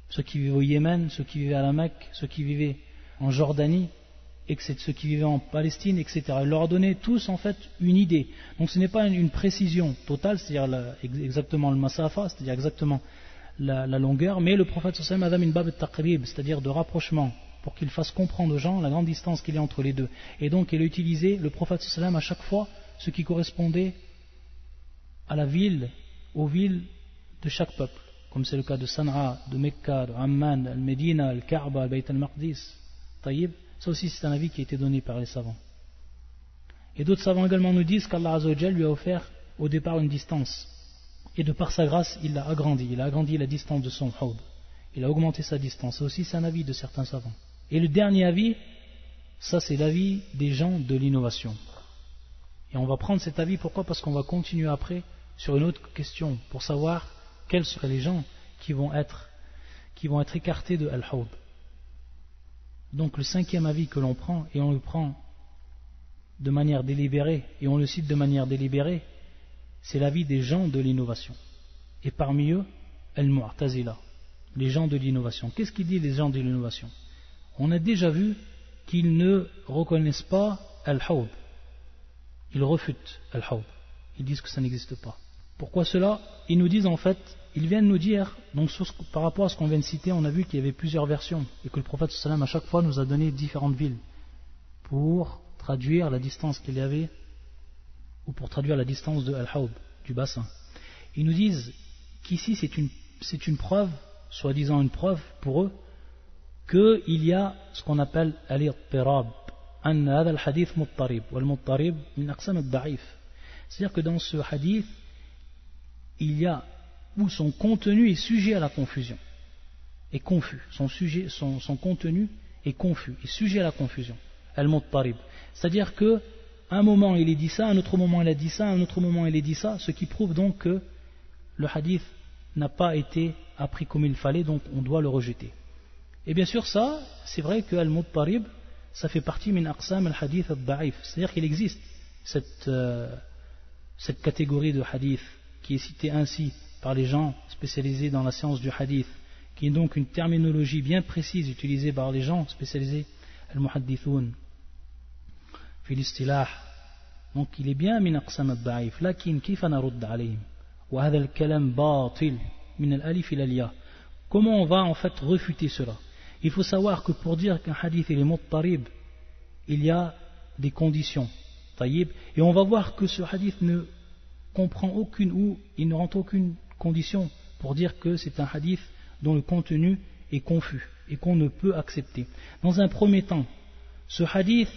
Ceux qui vivaient au Yémen, ceux qui vivaient à la Mecque, ceux qui vivaient en Jordanie, ceux qui vivaient en Palestine, etc. Il leur a donné tous, en fait, une idée. Donc ce n'est pas une précision totale, c'est-à-dire exactement le masafa, c'est-à-dire exactement la longueur, mais le prophète sallallahu alayhi wa sallam a donné une bab taqrib, c'est-à-dire de rapprochement, pour qu'il fasse comprendre aux gens la grande distance qu'il y a entre les deux. Et donc il a utilisé, le prophète sallallahu alayhi wa sallam, à chaque fois, ce qui correspondait à la ville, aux villes de chaque peuple, comme c'est le cas de San'a, de Mecca, de Amman, Al-Medina, Al-Kaaba, Al-Bayt al-Maqdis, Taïb. Ça aussi c'est un avis qui a été donné par les savants. Et d'autres savants également nous disent qu'Allah Azza wa Jal lui a offert au départ une distance. Et de par sa grâce, il a agrandi la distance de son Hawd. Il a augmenté sa distance. Ça aussi c'est un avis de certains savants. Et le dernier avis, ça c'est l'avis des gens de l'innovation. Et on va prendre cet avis, pourquoi? Parce qu'on va continuer après sur une autre question, pour savoir quels seraient les gens qui vont être écartés de Al-Hawd. Donc le cinquième avis que l'on prend, et on le prend de manière délibérée, et on le cite de manière délibérée, c'est l'avis des gens de l'innovation. Et parmi eux, Al-Mu'tazila, les gens de l'innovation. Qu'est-ce qu'il dit les gens de l'innovation? On a déjà vu qu'ils ne reconnaissent pas Al-Hawd. Ils refutent Al-Hawd. Ils disent que ça n'existe pas. Pourquoi cela? Ils nous disent en fait, ils viennent nous dire, donc par rapport à ce qu'on vient de citer, on a vu qu'il y avait plusieurs versions et que le prophète sallam à chaque fois nous a donné différentes villes pour traduire la distance qu'il y avait, ou pour traduire la distance de Al-Hawd, du bassin. Ils nous disent qu'ici c'est une preuve, soi-disant une preuve pour eux, qu'il y a ce qu'on appelle al-ittirab. C'est-à-dire que dans ce hadith, il y a où son contenu est sujet à la confusion, est confus. Son contenu est confus, est sujet à la confusion. Al-Muttarib. C'est-à-dire que un moment il est dit ça, un autre moment il a dit ça, un autre moment il est dit ça, ce qui prouve donc que le hadith n'a pas été appris comme il fallait, donc on doit le rejeter. Et bien sûr ça, c'est vrai que Al-Muttarib, ça fait partie min aqsam al-hadith al-da'if, c'est-à-dire qu'il existe cette catégorie de hadith qui est citée ainsi par les gens spécialisés dans la science du hadith, qui est donc une terminologie bien précise utilisée par les gens spécialisés al-muhaddithoun fil istilah. Donc il est bien min aqsam al-da'if, lakin kifa narudd alayhim wa hadha al-kalam batil min al-alif ila al-ya. Comment on va en fait refuter cela? Il faut savoir que pour dire qu'un hadith il est muttarib, il y a des conditions. Taïb. Et on va voir que ce hadith ne comprend aucune, ou il ne rentre aucune condition pour dire que c'est un hadith dont le contenu est confus et qu'on ne peut accepter. Dans un premier temps, ce hadith,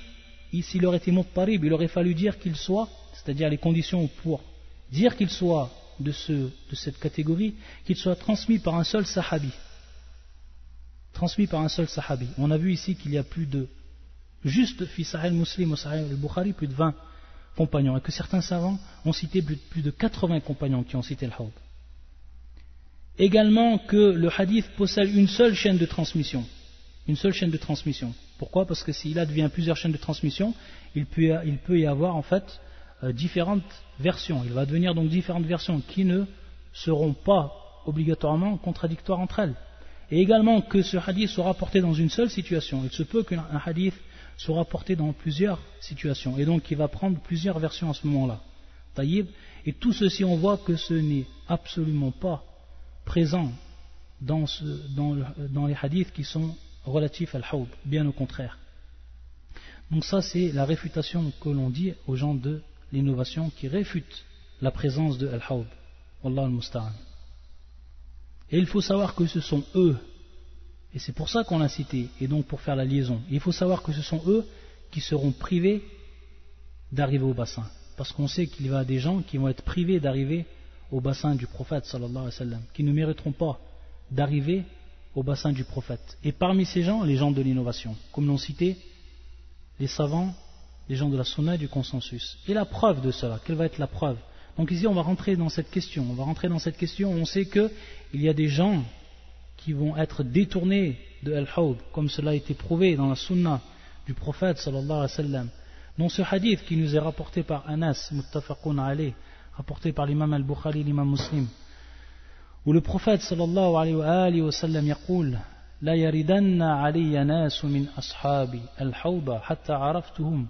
s'il aurait été muttarib, il aurait fallu dire qu'il soit, c'est-à-dire les conditions pour dire qu'il soit de cette catégorie, qu'il soit transmis par un seul sahabi. Transmis par un seul sahabi. On a vu ici qu'il y a plus de, juste fi Sahih Muslim ou Sahih al-Bukhari, plus de 20 compagnons, et que certains savants ont cité plus de 80 compagnons qui ont cité le Hawd. Également que le hadith possède une seule chaîne de transmission. Une seule chaîne de transmission. Pourquoi? Parce que s'il advient plusieurs chaînes de transmission, il peut y avoir en fait différentes versions. Il va devenir donc différentes versions qui ne seront pas obligatoirement contradictoires entre elles. Et également que ce hadith soit rapporté dans une seule situation. Il se peut qu'un hadith soit rapporté dans plusieurs situations. Et donc il va prendre plusieurs versions à ce moment-là. Taïb. Et tout ceci, on voit que ce n'est absolument pas présent dans les hadiths qui sont relatifs à al-Hawd. Bien au contraire. Donc ça, c'est la réfutation que l'on dit aux gens de l'innovation qui réfutent la présence de al-Hawd. Wallah al-Musta'an. Et il faut savoir que ce sont eux, et c'est pour ça qu'on l'a cité, et donc pour faire la liaison, il faut savoir que ce sont eux qui seront privés d'arriver au bassin. Parce qu'on sait qu'il y a des gens qui vont être privés d'arriver au bassin du prophète, sallallahu alayhi wa sallam, qui ne mériteront pas d'arriver au bassin du prophète. Et parmi ces gens, les gens de l'innovation, comme l'ont cité les savants, les gens de la sunna et du consensus. Et la preuve de cela, quelle va être la preuve? Donc ici on va rentrer dans cette question. On sait qu'il y a des gens qui vont être détournés de Al-Hawd, comme cela a été prouvé dans la sunna du prophète sallallahu alayhi wa sallam, Dans ce hadith qui nous est rapporté par Anas, muttafaqun alayh, rapporté par l'imam al-Bukhari, l'imam Muslim, où le prophète sallallahu alayhi wa alihi wa sallam يقول لا يردن علي ناس من أصحابي الحوض حتى عرفتهم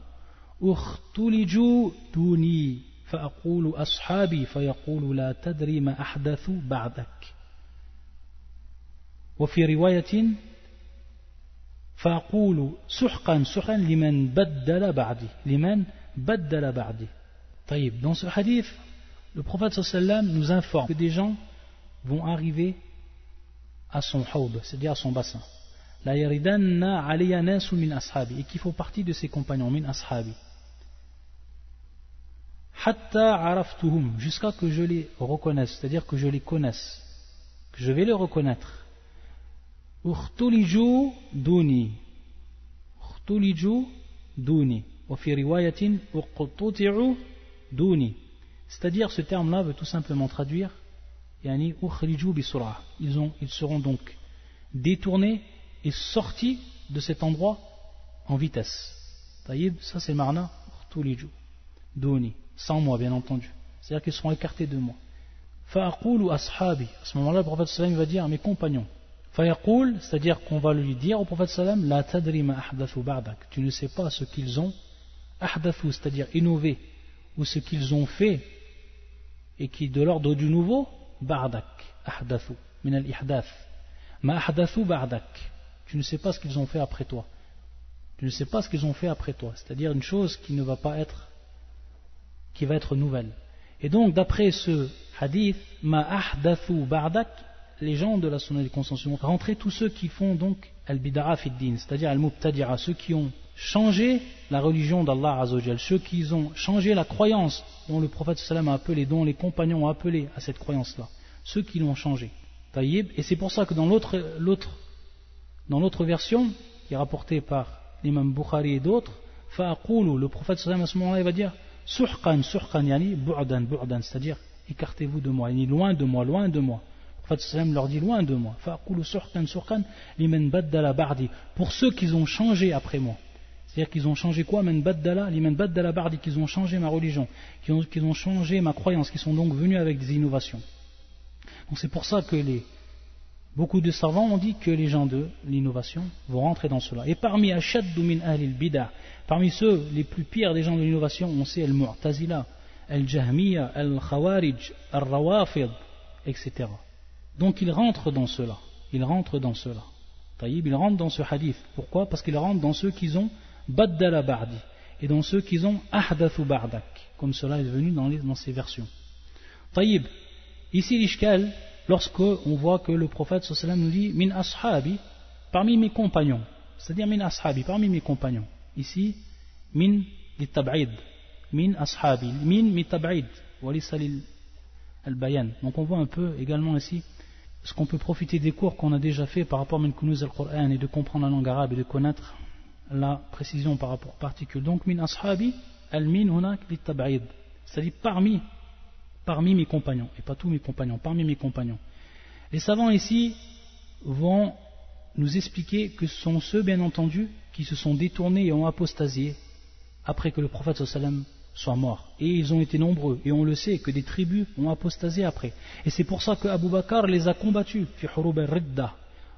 اختلجوا دوني فأقول أصحابي فيقول لا تدري ما أحدث بعدك وفي رواية فأقول سحقا سحقا لمن بدل بعدي طيب. Dans ce hadith, le prophète sallallahu alayhi wa sallam nous informe que des gens vont arriver à son hawd, c'est-à-dire à son bassin. La yaridanna alayya nasu min ashabi, et qui font partie de ses compagnons, min ashabi. Hatta araftuhum, jusqu'à que je les reconnaisse, c'est-à-dire que je les connaisse, que je vais les reconnaître. Ukhtuliju duni, wa fi riwayatin uqtuti'u duni. C'est-à-dire, ce terme-là veut tout simplement traduire yani ukhriju bisur'a. Ils seront donc détournés et sortis de cet endroit en vitesse. Taïb, ça c'est marna ukhtuliju duni, sans moi bien entendu. C'est-à-dire qu'ils seront écartés de moi. Fa'aqulu ashabi. À ce moment-là, le prophète sallam va dire à mes compagnons. Fa'yaqul, c'est-à-dire qu'on va lui dire au prophète sallam, la tadri ma ahdathu ba'dak. Tu ne sais pas ce qu'ils ont ahdathu, c'est-à-dire innové, ou ce qu'ils ont fait et qui est de l'ordre du nouveau. Ba'dak, ahdathu, min al-ihdath. Ma ahdathu ba'dak. Tu ne sais pas ce qu'ils ont fait après toi. Tu ne sais pas ce qu'ils ont fait après toi. C'est-à-dire une chose qui ne va pas être, qui va être nouvelle. Et donc, d'après ce hadith, ma ahdathu ba'dak, les gens de la sunna du consensus vont rentrer tous ceux qui font donc al-bid'a fi din, c'est-à-dire al-mubtadi'a, ceux qui ont changé la religion d'Allah Azzawajal, ceux qui ont changé la croyance dont le prophète sallam a appelé, dont les compagnons ont appelé à cette croyance-là, ceux qui l'ont changé. Taïb. Et c'est pour ça que dans l'autre version, qui est rapportée par l'imam Bukhari et d'autres, fa'aqulu, le prophète sallam à ce moment-là il va dire suhqan yani bu'dan, c'est-à-dire écartez-vous de moi, yani loin de moi. Le prophète sallam leur dit loin de moi. Fa'aqulu suhqan liman baddala ba'di, pour ceux qui ont changé après moi. C'est-à-dire qu'ils ont changé quoi? Liman baddala ba'di, qu'ils ont changé ma religion, qu'ils ont changé ma croyance, qui sont donc venus avec des innovations. Donc c'est pour ça que beaucoup de savants ont dit que les gens de l'innovation vont rentrer dans cela. Et parmi ashaddu min ahli al-bid'ah, parmi ceux les plus pires des gens de l'innovation, on sait al-mu'tazila, al-jahmiya, al-khawarij, al-rawafid, etc. Donc ils rentrent dans cela. Taïb, ils rentrent dans ce hadith. Pourquoi? Parce qu'ils rentrent dans ceux qui ont baddala ba'di et dans ceux qui ont ahdathu ba'dak, comme cela est venu dans ces versions. Taïb, ici l'ishkal, lorsque on voit que le prophète sallallahu alayhi wa sallam nous dit min ashabi, parmi mes compagnons, c'est-à-dire min ashabi, parmi mes compagnons. Ici, min litab'id, min ashabi, min mitab'id, walisa al-bayan. Donc on voit un peu également ici ce qu'on peut profiter des cours qu'on a déjà fait par rapport à min kunuz al-Qur'an et de comprendre la langue arabe et de connaître la précision par rapport aux particules. Donc min ashabi, al-min hunak litab'id, c'est-à-dire parmi mes compagnons, et pas tous mes compagnons, parmi mes compagnons. Les savants ici vont nous expliquer que ce sont ceux, bien entendu, qui se sont détournés et ont apostasié après que le prophète sallallahu alayhi wa sallam soit mort. Et ils ont été nombreux, et on le sait que des tribus ont apostasé après. Et c'est pour ça que Abu Bakr les a combattus, fi hurub al-ridda,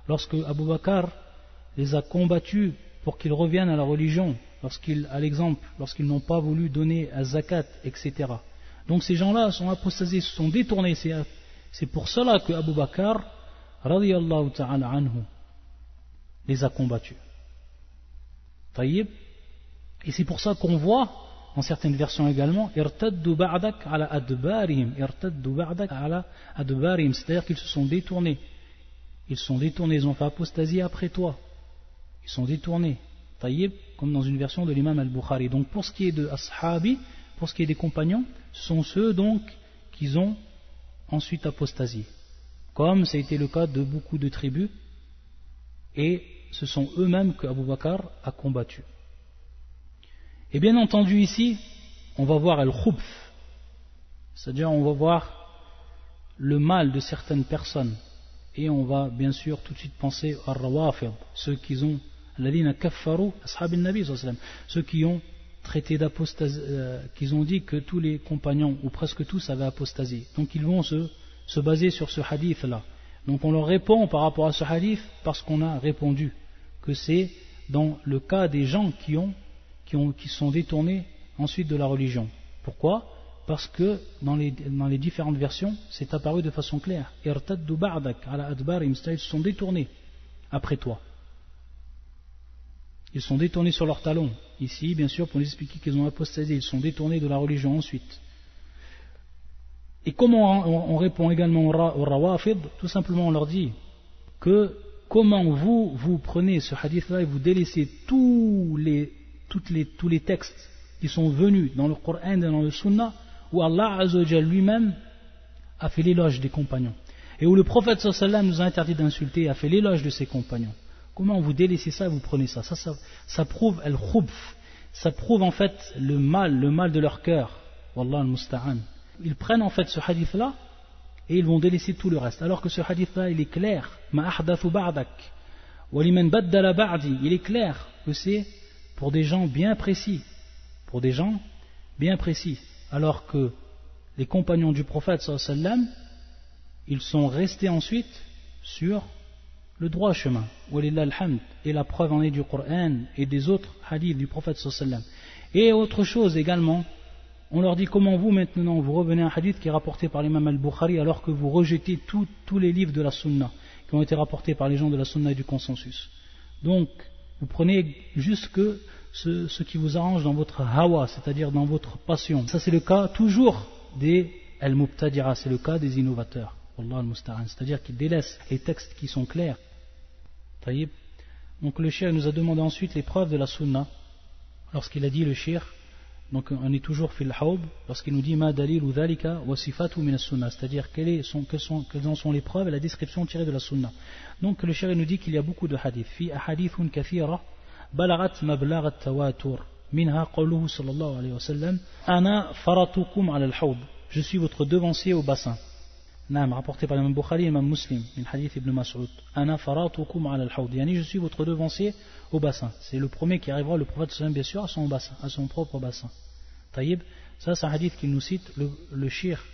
lorsque Abu Bakr les a combattus pour qu'ils reviennent à la religion, lorsqu'ils n'ont pas voulu donner à zakat, etc. Donc ces gens-là sont apostasés, se sont détournés. C'est pour cela que Abu Bakr, radiyallahu ta'ala anhu, les a combattus. Taïb. Et c'est pour ça qu'on voit, dans certaines versions également, irtaddu ba'dak ala adbarihim, c'est-à-dire qu'ils se sont détournés. Ils ont fait apostasie après toi. Ils sont détournés. Taïb, comme dans une version de l'imam al-Bukhari. Donc pour ce qui est de ashabi, pour ce qui est des compagnons, ce sont ceux donc qui ont ensuite apostasié, comme ça a été le cas de beaucoup de tribus, et ce sont eux-mêmes que Abu Bakr a combattu. Et bien entendu ici, on va voir al-khubth, c'est-à-dire on va voir le mal de certaines personnes, et on va bien sûr tout de suite penser à rawafid, ceux qui ont alladhina kaffaru ashab an-nabi sallallahu alayhi wa sallam, ceux qui ont traité d'apostasie, qu'ils ont dit que tous les compagnons, ou presque tous, avaient apostasié. Donc ils vont se baser sur ce hadith-là. Donc on leur répond par rapport à ce hadith parce qu'on a répondu que c'est dans le cas des gens qui sont détournés ensuite de la religion. Pourquoi? Parce que dans les différentes versions, c'est apparu de façon claire. Irtaddu ba'dak ala adbarim, c'est-à-dire ils se sont détournés après toi. Ils sont détournés sur leurs talons. Ici, bien sûr, pour nous expliquer qu'ils ont apostasé, ils sont détournés de la religion ensuite. Et comment on répond également aux Rawafid? Tout simplement, on leur dit que comment vous prenez ce hadith-là et vous délaissez tous les textes qui sont venus dans le Coran et dans le Sunna, où Allah Azza wa Jalla lui-même a fait l'éloge des compagnons, et où le prophète sallallahu alayhi wa sallam nous a interdit d'insulter et a fait l'éloge de ses compagnons. Comment vous délaissez ça et vous prenez ça? Ça prouve al-khubf, ça prouve en fait le mal de leur cœur. Wallah al-musta'an. Ils prennent en fait ce hadith-là et ils vont délaisser tout le reste, alors que ce hadith-là il est clair. Ma ahdathu ba'dak wa liman baddala ba'di, il est clair que c'est pour des gens bien précis, alors que les compagnons du prophète sallallahu alayhi wa sallam, ils sont restés ensuite sur le droit chemin, et la preuve en est du Coran et des autres hadiths du prophète sallallahu alayhi wa sallam. Et autre chose également, on leur dit comment vous maintenant vous revenez à un hadith qui est rapporté par l'imam al-Bukhari alors que vous rejetez tous les livres de la sunna qui ont été rapportés par les gens de la sunna et du consensus. Donc vous prenez juste que ce qui vous arrange dans votre hawa, c'est-à-dire dans votre passion. Ça c'est le cas toujours des al-mubtadi'a, c'est le cas des innovateurs. Wallah al-musta'an, c'est-à-dire qu'ils délaissent les textes qui sont clairs. Taïb. Donc le cheikh nous a demandé ensuite les preuves de la sunna. Lorsqu'il a dit le cheikh, donc on est toujours fil haub, lorsqu'il nous dit ma dalilu dhalika wa sifatu min as-sunnah, c'est-à-dire quelles en sont les preuves et la description tirée de la sunna. Donc le cheikh nous dit qu'il y a beaucoup de hadiths. Fi ahadithun kathira balagat mablagh at-tawatur. Minha qawluhu sallallahu alayhi wa sallam ana faratukum ala al-hawd. Je suis votre devancier au bassin. Naam, rapporté par l'imam Bukhari et l'imam Muslim, min hadith ibn Mas'ud. Ana faratukum ala al-hawd. Yani je suis votre devancier au bassin. C'est le premier qui arrivera, le prophète sallam bien sûr, à son bassin, à son propre bassin. Taïb, ça c'est un hadith qui nous cite le shir,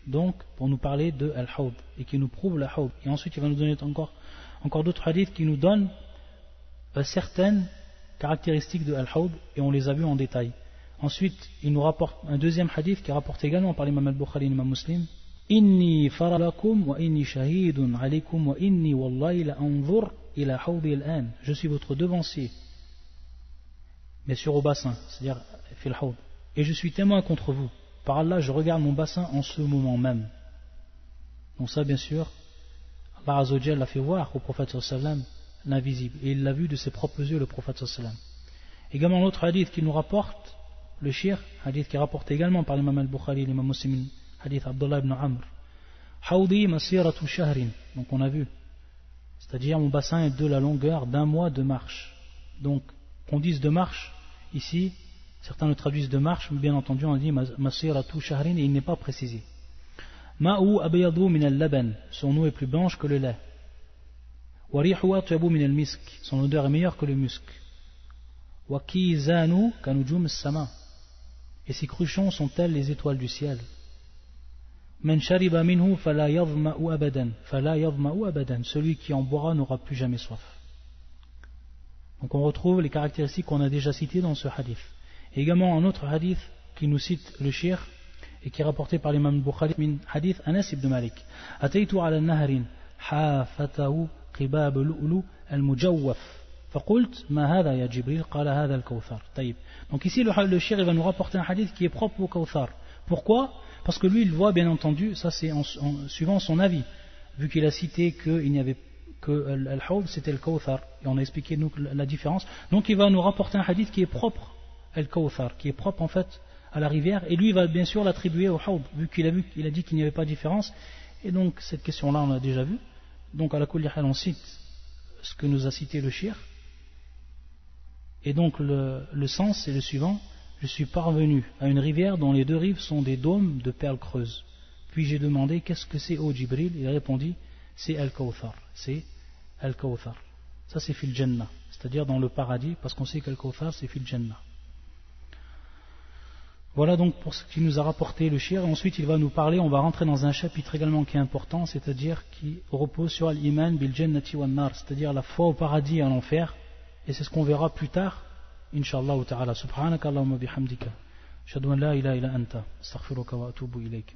donc pour nous parler de al-hawd et qui nous prouve al-hawd. Et ensuite il va nous donner encore d'autres hadiths qui nous donnent certaines caractéristiques de al-hawd et on les a vus en détail. Ensuite il nous rapporte un deuxième hadith qui est rapporté également par l'imam al-Bukhari et l'imam Muslim. Inni faralakum wa inni shahidun alaykum wa inni wallahi la anzur ila hawdi al-an. Je suis votre devancier, bien sûr au bassin, c'est-à-dire fil hawd. Et je suis témoin contre vous. Par Allah, je regarde mon bassin en ce moment même. Donc ça, bien sûr, Allah Azza wa Jalla l'a fait voir au prophète sallallahu alayhi wa sallam, l'invisible. Et il l'a vu de ses propres yeux, le prophète sallallahu alayhi wa sallam. Également, l'autre hadith qui nous rapporte, le shir, hadith qui est rapporté également par l'imam al-Bukhari, l'imam Muslim, hadith Abdullah ibn Amr. Hawdi masiratu shahrin. Donc on a vu. C'est-à-dire, mon bassin est de la longueur d'un mois de marche. Donc, qu'on dise de marche, ici, certains le traduisent de marche, mais bien entendu on dit masiratu shahrin et il n'est pas précisé. Ma'u abyadu min al-laban, son eau est plus blanche que le lait. Wa rihu atyabu min al-misk, son odeur est meilleure que le musc. Wa kizanu kanujum as-sama, et ses cruchons sont tels les étoiles du ciel. Man shariba minhu fala yadhma'u abadan, celui qui en boira n'aura plus jamais soif. Donc on retrouve les caractéristiques qu'on a déjà citées dans ce hadith. Et également un autre hadith qui nous cite le shir et qui est rapporté par l'imam Bukhari, min hadith Anas ibn Malik. Ataytu ala nahrin hafatahu qibab lu'lu al-mujawwaf. فقلت ما هذا يا جبريل قال هذا الكوثر. طيب. Donc ici le shir il va nous rapporter un hadith qui est propre au Kawthar. Pourquoi? Parce que lui il voit bien entendu, ça c'est suivant son avis, vu qu'il a cité qu'il n'y avait que al-hawd c'était le Kawthar et on a expliqué nous la différence. Donc il va nous rapporter un hadith qui est propre al-Kawthar, qui est propre en fait à la rivière, et lui il va bien sûr l'attribuer au hawd, vu qu'il a dit qu'il n'y avait pas de différence. Et donc cette question là on l'a déjà vue. Donc à la kulli hal on cite ce que nous a cité le shir. Et donc le sens c'est le suivant: je suis parvenu à une rivière dont les deux rives sont des dômes de perles creuses. Puis j'ai demandé qu'est-ce que c'est ô Jibril. Il a répondu c'est Al-Kawthar. C'est Al-Kawthar. Ça c'est fil Jannah, c'est-à-dire dans le paradis, parce qu'on sait qu'Al-Kawthar c'est fil Jannah. Voilà donc pour ce qui nous a rapporté le shir. Ensuite il va nous parler, on va rentrer dans un chapitre également qui est important, c'est-à-dire qui repose sur l'iman bil jannati wan nar, c'est-à-dire la foi au paradis et à l'enfer. Et c'est ce qu'on verra plus tard, Inch'Allah ta'ala. Subhanaka Allahumma bihamdika. Ashhadu an la ilaha illa anta. Astaghfiruka wa atubu ilayk.